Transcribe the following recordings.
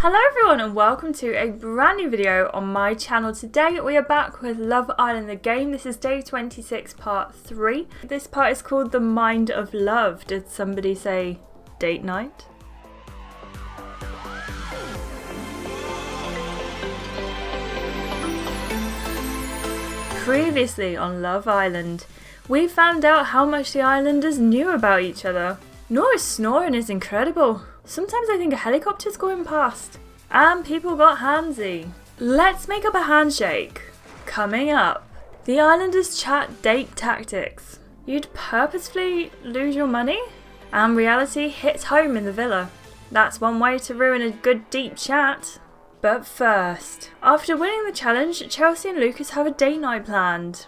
Hello everyone and welcome to a brand new video on my channel. Today we are back with Love Island the game. This is day 26 part 3. This part is called The Mind of Love. Did somebody say date night? Previously on Love Island, we found out how much the islanders knew about each other. Nora's snoring is incredible. Sometimes I think a helicopter's going past. And people got handsy. Let's make up a handshake. Coming up, the islanders chat date tactics. You'd purposefully lose your money? And reality hits home in the villa. That's one way to ruin a good deep chat. But first, after winning the challenge, Chelsea and Lucas have a date night planned.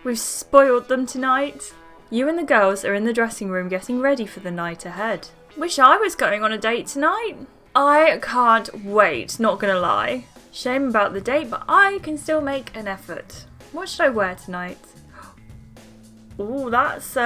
We've spoiled them tonight. You and the girls are in the dressing room getting ready for the night ahead. Wish I was going on a date tonight. I can't wait, not gonna lie. Shame about the date, but I can still make an effort. What should I wear tonight? Ooh, that's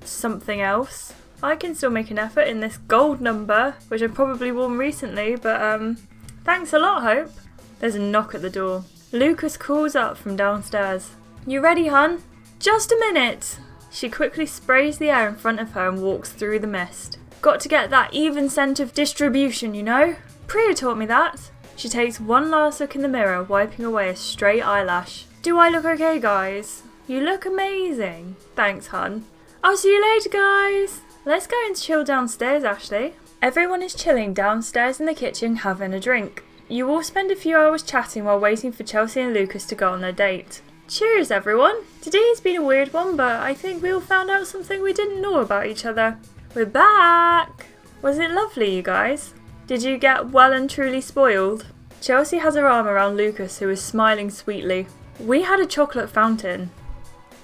something else. I can still make an effort in this gold number, which I've probably worn recently, but thanks a lot, Hope. There's a knock at the door. Lucas calls up from downstairs. You ready, hun? Just a minute. She quickly sprays the air in front of her and walks through the mist. Got to get that even scent of distribution, you know? Priya taught me that. She takes one last look in the mirror, wiping away a stray eyelash. Do I look okay, guys? You look amazing. Thanks, hun. I'll see you later, guys. Let's go and chill downstairs, Ashleigh. Everyone is chilling downstairs in the kitchen having a drink. You all spend a few hours chatting while waiting for Chelsea and Lucas to go on their date. Cheers, everyone. Today has been a weird one, but I think we all found out something we didn't know about each other. We're back! Was it lovely, you guys? Did you get well and truly spoiled? Chelsea has her arm around Lucas, who is smiling sweetly. We had a chocolate fountain.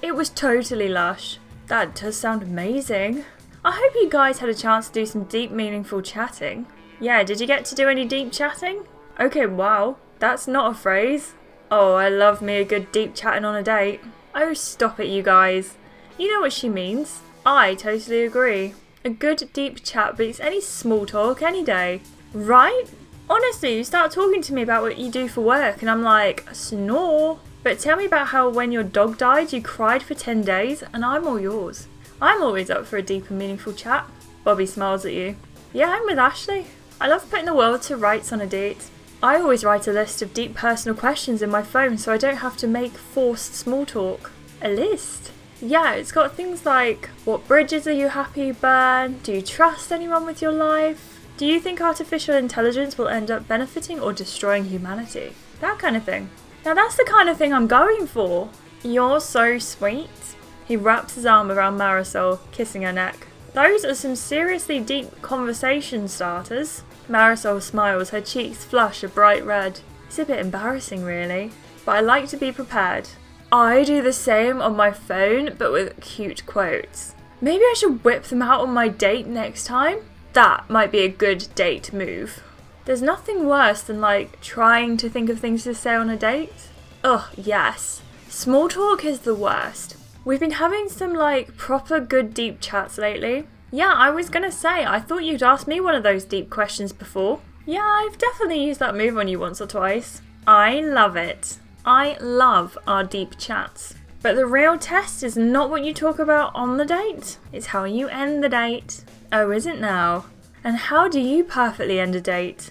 It was totally lush. That does sound amazing. I hope you guys had a chance to do some deep, meaningful chatting. Yeah, did you get to do any deep chatting? Okay, wow. That's not a phrase. Oh, I love me a good deep chatting on a date. Oh, stop it, you guys. You know what she means. I totally agree. A good deep chat beats any small talk any day. Right? Honestly, you start talking to me about what you do for work and I'm like, snore. But tell me about how when your dog died you cried for 10 days and I'm all yours. I'm always up for a deep and meaningful chat. Bobby smiles at you. Yeah, I'm with Ashleigh. I love putting the world to rights on a date. I always write a list of deep personal questions in my phone so I don't have to make forced small talk. A list? Yeah, it's got things like, what bridges are you happy you burn? Do you trust anyone with your life? Do you think artificial intelligence will end up benefiting or destroying humanity? That kind of thing. Now that's the kind of thing I'm going for. You're so sweet. He wraps his arm around Marisol, kissing her neck. Those are some seriously deep conversation starters. Marisol smiles, her cheeks flush a bright red. It's a bit embarrassing really, but I like to be prepared. I do the same on my phone, but with cute quotes. Maybe I should whip them out on my date next time? That might be a good date move. There's nothing worse than trying to think of things to say on a date. Ugh, yes. Small talk is the worst. We've been having some proper good deep chats lately. Yeah, I was gonna say, I thought you'd asked me one of those deep questions before. Yeah, I've definitely used that move on you once or twice. I love it. I love our deep chats. But the real test is not what you talk about on the date, it's how you end the date. Oh, is it now? And how do you perfectly end a date?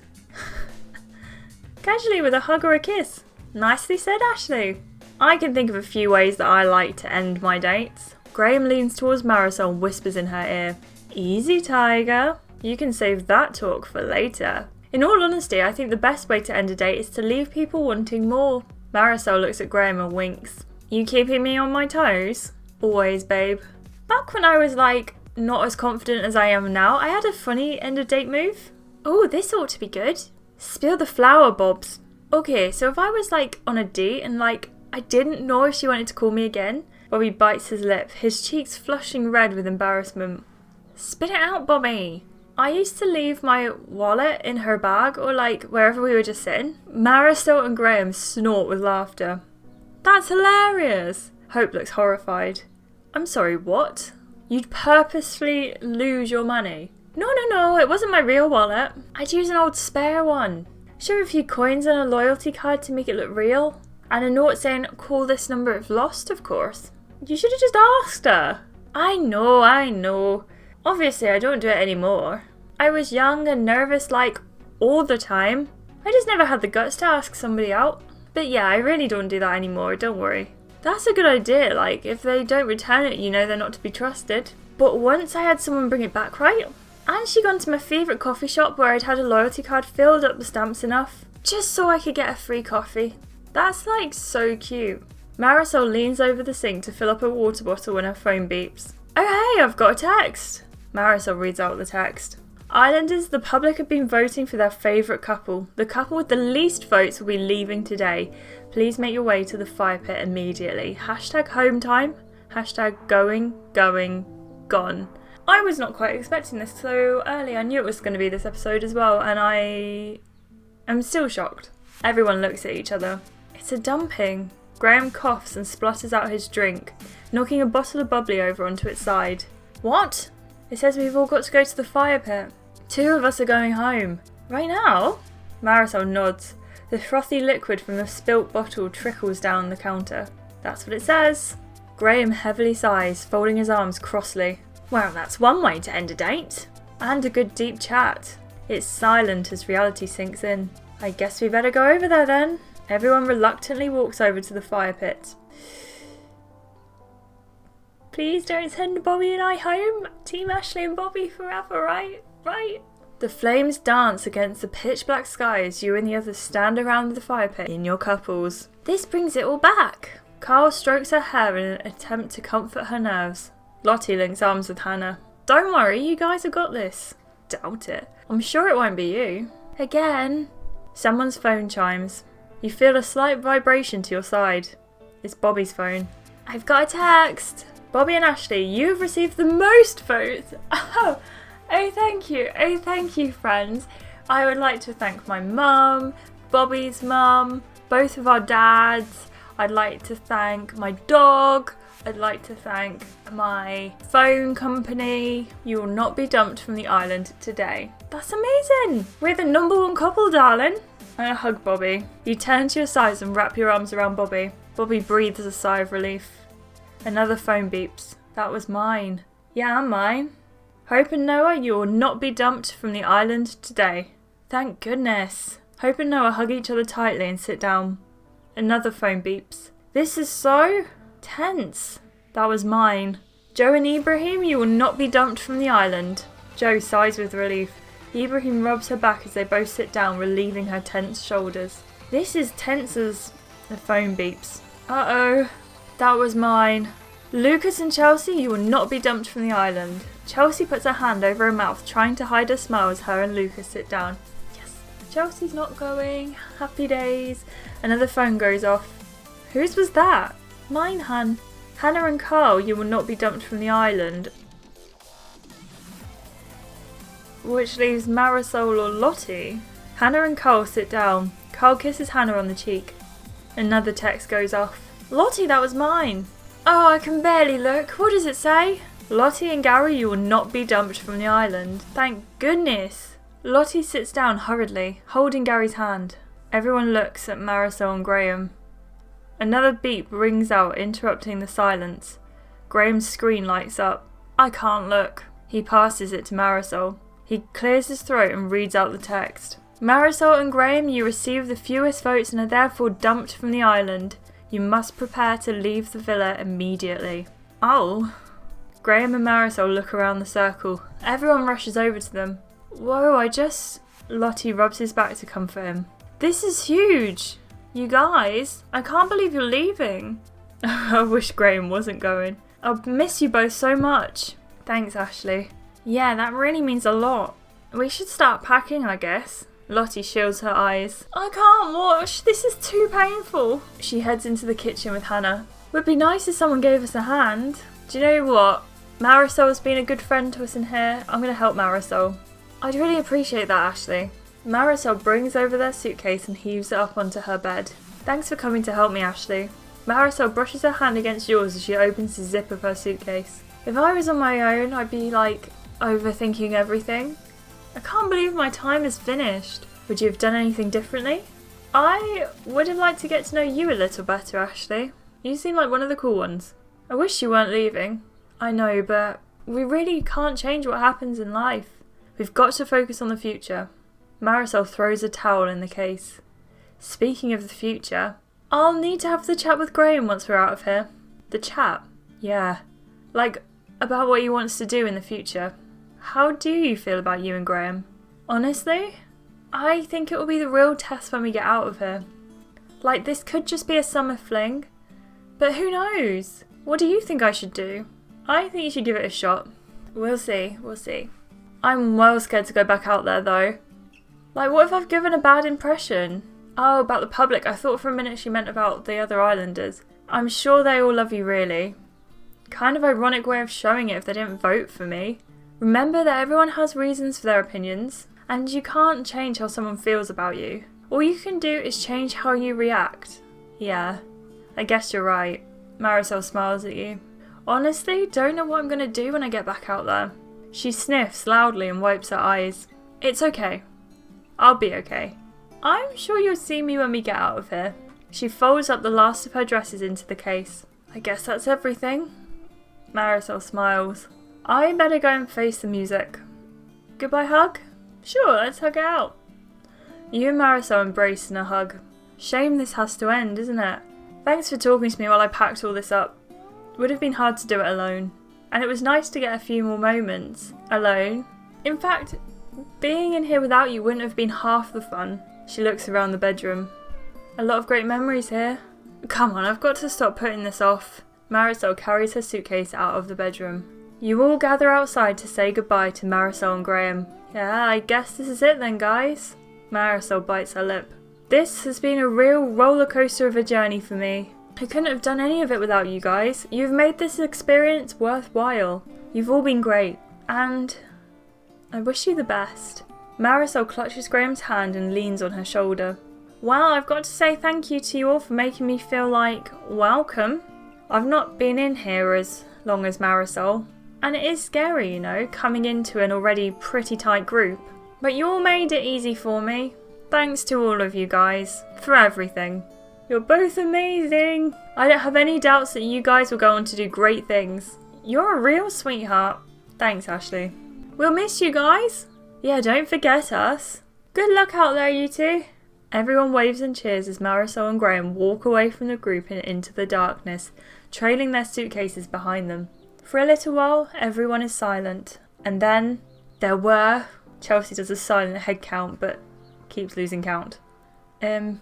Casually with a hug or a kiss. Nicely said, Ashleigh. I can think of a few ways that I like to end my dates. Graham leans towards Marisol and whispers in her ear, Easy, Tiger. You can save that talk for later. In all honesty, I think the best way to end a date is to leave people wanting more. Marisol looks at Graham and winks. You keeping me on my toes? Always, babe. Back when I was not as confident as I am now, I had a funny end of date move. Oh, this ought to be good. Spill the flower, Bobs. Okay, so if I was on a date and I didn't know if she wanted to call me again. Bobby bites his lip, his cheeks flushing red with embarrassment. Spit it out, Bobby. I used to leave my wallet in her bag or wherever we were just sitting. Marisol and Graham snort with laughter. That's hilarious. Hope looks horrified. I'm sorry, what? You'd purposefully lose your money? No, it wasn't my real wallet. I'd use an old spare one. Sure, a few coins and a loyalty card to make it look real. And a note saying, call this number if lost, of course. You should have just asked her. I know. Obviously, I don't do it anymore. I was young and nervous like all the time. I just never had the guts to ask somebody out. But yeah, I really don't do that anymore, don't worry. That's a good idea, like, if they don't return it, you know they're not to be trusted. But once I had someone bring it back right, and she'd gone to my favourite coffee shop where I'd had a loyalty card filled up with stamps enough, just so I could get a free coffee. That's like so cute. Marisol leans over the sink to fill up her water bottle when her phone beeps. Oh hey, I've got a text. Marisol reads out the text. Islanders, the public have been voting for their favourite couple. The couple with the least votes will be leaving today. Please make your way to the fire pit immediately. Hashtag home time. Hashtag going, gone. I was not quite expecting this so early. I knew it was going to be this episode as well, and I am still shocked. Everyone looks at each other. It's a dumping. Graham coughs and splutters out his drink, knocking a bottle of bubbly over onto its side. What? It says we've all got to go to the fire pit. 2 of us are going home. Right now? Marisol nods. The frothy liquid from the spilt bottle trickles down the counter. That's what it says. Graham heavily sighs, folding his arms crossly. Well, that's one way to end a date. And a good deep chat. It's silent as reality sinks in. I guess we better go over there then. Everyone reluctantly walks over to the fire pit. Please don't send Bobby and I home. Team Ashleigh and Bobby forever, right? Right? The flames dance against the pitch black sky as you and the others stand around the fire pit in your couples. This brings it all back. Carl strokes her hair in an attempt to comfort her nerves. Lottie links arms with Hannah. Don't worry, you guys have got this. Doubt it. I'm sure it won't be you. Again. Someone's phone chimes. You feel a slight vibration to your side. It's Bobby's phone. I've got a text. Bobby and Ashleigh, you've received the most votes. Oh, thank you, friends. I would like to thank my mum, Bobby's mum, both of our dads. I'd like to thank my dog. I'd like to thank my phone company. You will not be dumped from the island today. That's amazing. We're the #1 couple, darling. I hug Bobby. You turn to your sides and wrap your arms around Bobby. Bobby breathes a sigh of relief. Another phone beeps. That was mine. Yeah, mine. Hope and Noah, you will not be dumped from the island today. Thank goodness. Hope and Noah hug each other tightly and sit down. Another phone beeps. This is so tense. That was mine. Joe and Ibrahim, you will not be dumped from the island. Joe sighs with relief. Ibrahim rubs her back as they both sit down, relieving her tense shoulders. This is tense as... The phone beeps. Uh-oh. That was mine. Lucas and Chelsea, you will not be dumped from the island. Chelsea puts her hand over her mouth, trying to hide her smile as her and Lucas sit down. Yes, Chelsea's not going. Happy days. Another phone goes off. Whose was that? Mine, hun. Hannah and Carl, you will not be dumped from the island. Which leaves Marisol or Lottie. Hannah and Carl sit down. Carl kisses Hannah on the cheek. Another text goes off. Lottie, that was mine. Oh, I can barely look. What does it say? Lottie and Gary, you will not be dumped from the island. Thank goodness. Lottie sits down hurriedly, holding Gary's hand. Everyone looks at Marisol and Graham. Another beep rings out, interrupting the silence. Graham's screen lights up. I can't look. He passes it to Marisol. He clears his throat and reads out the text. Marisol and Graham, you receive the fewest votes and are therefore dumped from the island. You must prepare to leave the villa immediately. Oh. Graham and Marisol look around the circle. Everyone rushes over to them. Whoa, Lottie rubs his back to comfort him. This is huge. You guys, I can't believe you're leaving. I wish Graham wasn't going. I'll miss you both so much. Thanks, Ashleigh. Yeah, that really means a lot. We should start packing, I guess. Lottie shields her eyes. I can't watch. This is too painful. She heads into the kitchen with Hannah. Would be nice if someone gave us a hand. Do you know what? Marisol's been a good friend to us in here. I'm going to help Marisol. I'd really appreciate that, Ashleigh. Marisol brings over their suitcase and heaves it up onto her bed. Thanks for coming to help me, Ashleigh. Marisol brushes her hand against yours as she opens the zip of her suitcase. If I was on my own, I'd be like, overthinking everything. I can't believe my time is finished. Would you have done anything differently? I would have liked to get to know you a little better, Ashleigh. You seem like one of the cool ones. I wish you weren't leaving. I know, but we really can't change what happens in life. We've got to focus on the future. Marisol throws a towel in the case. Speaking of the future, I'll need to have the chat with Graham once we're out of here. The chat? Yeah. Like, about what he wants to do in the future. How do you feel about you and Graham? Honestly, I think it will be the real test when we get out of here. Like, this could just be a summer fling. But who knows? What do you think I should do? I think you should give it a shot. We'll see. I'm well scared to go back out there though. Like, what if I've given a bad impression? Oh, about the public. I thought for a minute she meant about the other islanders. I'm sure they all love you really. Kind of ironic way of showing it if they didn't vote for me. Remember that everyone has reasons for their opinions, and you can't change how someone feels about you. All you can do is change how you react. Yeah, I guess you're right. Marisol smiles at you. Honestly, don't know what I'm going to do when I get back out there. She sniffs loudly and wipes her eyes. It's okay. I'll be okay. I'm sure you'll see me when we get out of here. She folds up the last of her dresses into the case. I guess that's everything. Marisol smiles. I better go and face the music. Goodbye hug? Sure, let's hug it out. You and Marisol embrace in a hug. Shame this has to end, isn't it? Thanks for talking to me while I packed all this up. Would have been hard to do it alone. And it was nice to get a few more moments alone. In fact, being in here without you wouldn't have been half the fun. She looks around the bedroom. A lot of great memories here. Come on, I've got to stop putting this off. Marisol carries her suitcase out of the bedroom. You all gather outside to say goodbye to Marisol and Graham. Yeah, I guess this is it then, guys. Marisol bites her lip. This has been a real roller coaster of a journey for me. I couldn't have done any of it without you guys. You've made this experience worthwhile. You've all been great. And I wish you the best. Marisol clutches Graham's hand and leans on her shoulder. Well, I've got to say thank you to you all for making me feel like welcome. I've not been in here as long as Marisol. And it is scary, you know, coming into an already pretty tight group. But you all made it easy for me. Thanks to all of you guys, for everything. You're both amazing. I don't have any doubts that you guys will go on to do great things. You're a real sweetheart. Thanks, Ashleigh. We'll miss you guys. Yeah, don't forget us. Good luck out there, you two. Everyone waves and cheers as Marisol and Graham walk away from the group and into the darkness, trailing their suitcases behind them. For a little while, everyone is silent. And then, there were... Chelsea does a silent head count, but keeps losing count. 10?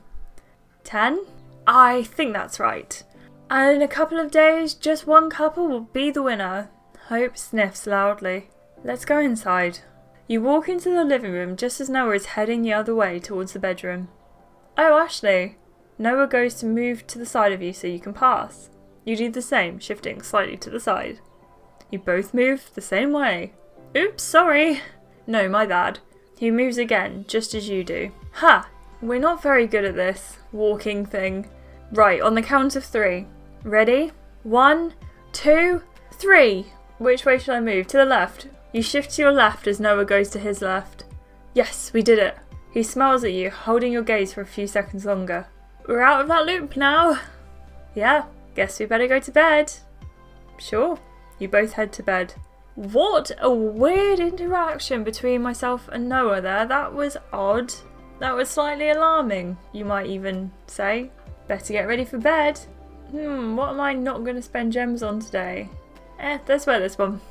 I think that's right. And in a couple of days, just one couple will be the winner. Hope sniffs loudly. Let's go inside. You walk into the living room just as Noah is heading the other way towards the bedroom. Oh, Ashleigh. Noah goes to move to the side of you so you can pass. You do the same, shifting slightly to the side. You both move the same way. Oops, sorry. No, my bad. He moves again, just as you do. Ha! We're not very good at this walking thing. Right, on the count of 3. Ready? 1, 2, 3. Which way should I move? To the left. You shift to your left as Noah goes to his left. Yes, we did it. He smiles at you, holding your gaze for a few seconds longer. We're out of that loop now. Yeah, guess we better go to bed. Sure. You both head to bed. What a weird interaction between myself and Noah there. That was odd. That was slightly alarming, you might even say. Better get ready for bed. What am I not going to spend gems on today? Let's wear this one.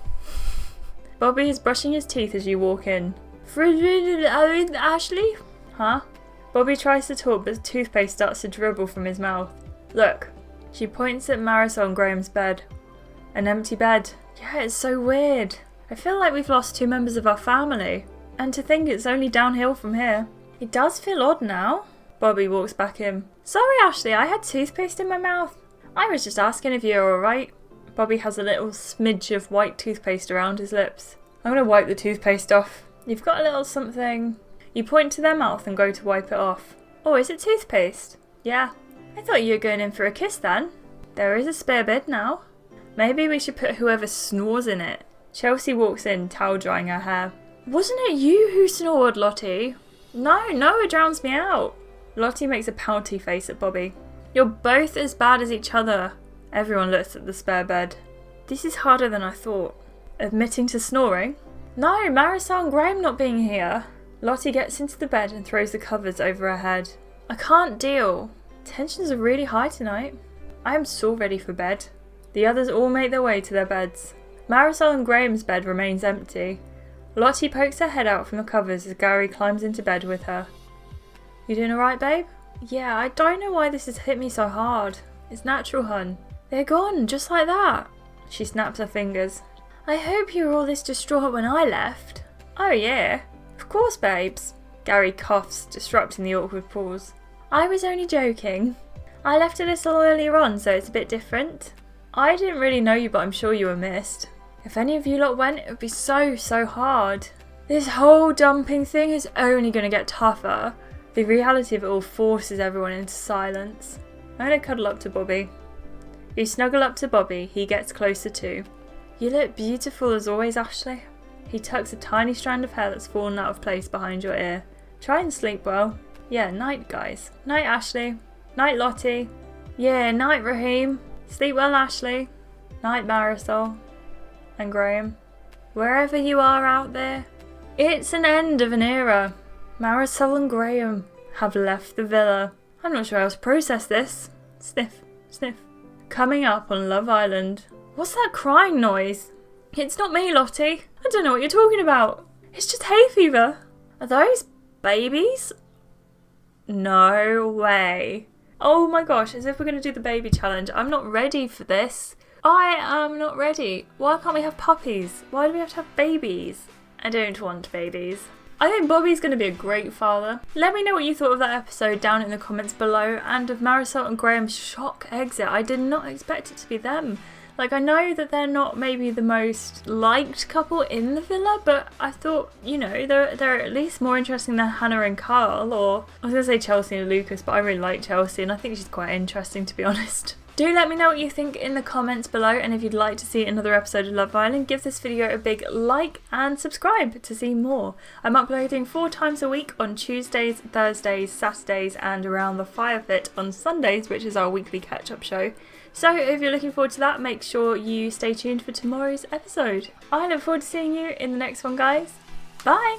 Bobby is brushing his teeth as you walk in. Ashleigh? Huh? Bobby tries to talk, but the toothpaste starts to dribble from his mouth. Look. She points at Marisol and Graham's bed. An empty bed. Yeah, it's so weird. I feel like we've lost 2 members of our family. And to think it's only downhill from here. It does feel odd now. Bobby walks back in. Sorry, Ashleigh, I had toothpaste in my mouth. I was just asking if you're alright. Bobby has a little smidge of white toothpaste around his lips. I'm going to wipe the toothpaste off. You've got a little something. You point to their mouth and go to wipe it off. Oh, is it toothpaste? Yeah. I thought you were going in for a kiss then. There is a spare bed now. Maybe we should put whoever snores in it. Chelsea walks in, towel drying her hair. Wasn't it you who snored, Lottie? No, Noah drowns me out. Lottie makes a pouty face at Bobby. You're both as bad as each other. Everyone looks at the spare bed. This is harder than I thought. Admitting to snoring? No, Marisol and Graham not being here. Lottie gets into the bed and throws the covers over her head. I can't deal. Tensions are really high tonight. I am so ready for bed. The others all make their way to their beds. Marisol and Graham's bed remains empty. Lottie pokes her head out from the covers as Gary climbs into bed with her. You doing alright, babe? Yeah, I don't know why this has hit me so hard. It's natural, hun. They're gone, just like that. She snaps her fingers. I hope you were all this distraught when I left. Oh yeah. Of course, babes. Gary coughs, disrupting the awkward pause. I was only joking. I left a little earlier on, so it's a bit different. I didn't really know you, but I'm sure you were missed. If any of you lot went, it would be so hard. This whole dumping thing is only going to get tougher. The reality of it all forces everyone into silence. I'm going to cuddle up to Bobby. You snuggle up to Bobby, he gets closer too. You look beautiful as always, Ashleigh. He tucks a tiny strand of hair that's fallen out of place behind your ear. Try and sleep well. Yeah, night, guys. Night, Ashleigh. Night, Lottie. Yeah, night, Raheem. Sleep well, Ashleigh. Night, Marisol. And Graham. Wherever you are out there, it's an end of an era. Marisol and Graham have left the villa. I'm not sure how to process this. Sniff, sniff. Coming up on Love Island. What's that crying noise? It's not me, Lottie. I don't know what you're talking about. It's just hay fever. Are those babies? No way. Oh my gosh, as if we're going to do the baby challenge. I'm not ready for this. I am not ready. Why can't we have puppies? Why do we have to have babies? I don't want babies. I think Bobby's going to be a great father. Let me know what you thought of that episode down in the comments below, and of Marisol and Graham's shock exit. I did not expect it to be them. Like, I know that they're not maybe the most liked couple in the villa, but I thought, you know, they're at least more interesting than Hannah and Carl, or I was going to say Chelsea and Lucas, but I really like Chelsea and I think she's quite interesting, to be honest. Do let me know what you think in the comments below, and if you'd like to see another episode of Love Island, give this video a big like and subscribe to see more. I'm uploading 4 times a week on Tuesdays, Thursdays, Saturdays, and Around the Fire Pit on Sundays, which is our weekly catch-up show. So if you're looking forward to that, make sure you stay tuned for tomorrow's episode. I look forward to seeing you in the next one, guys. Bye!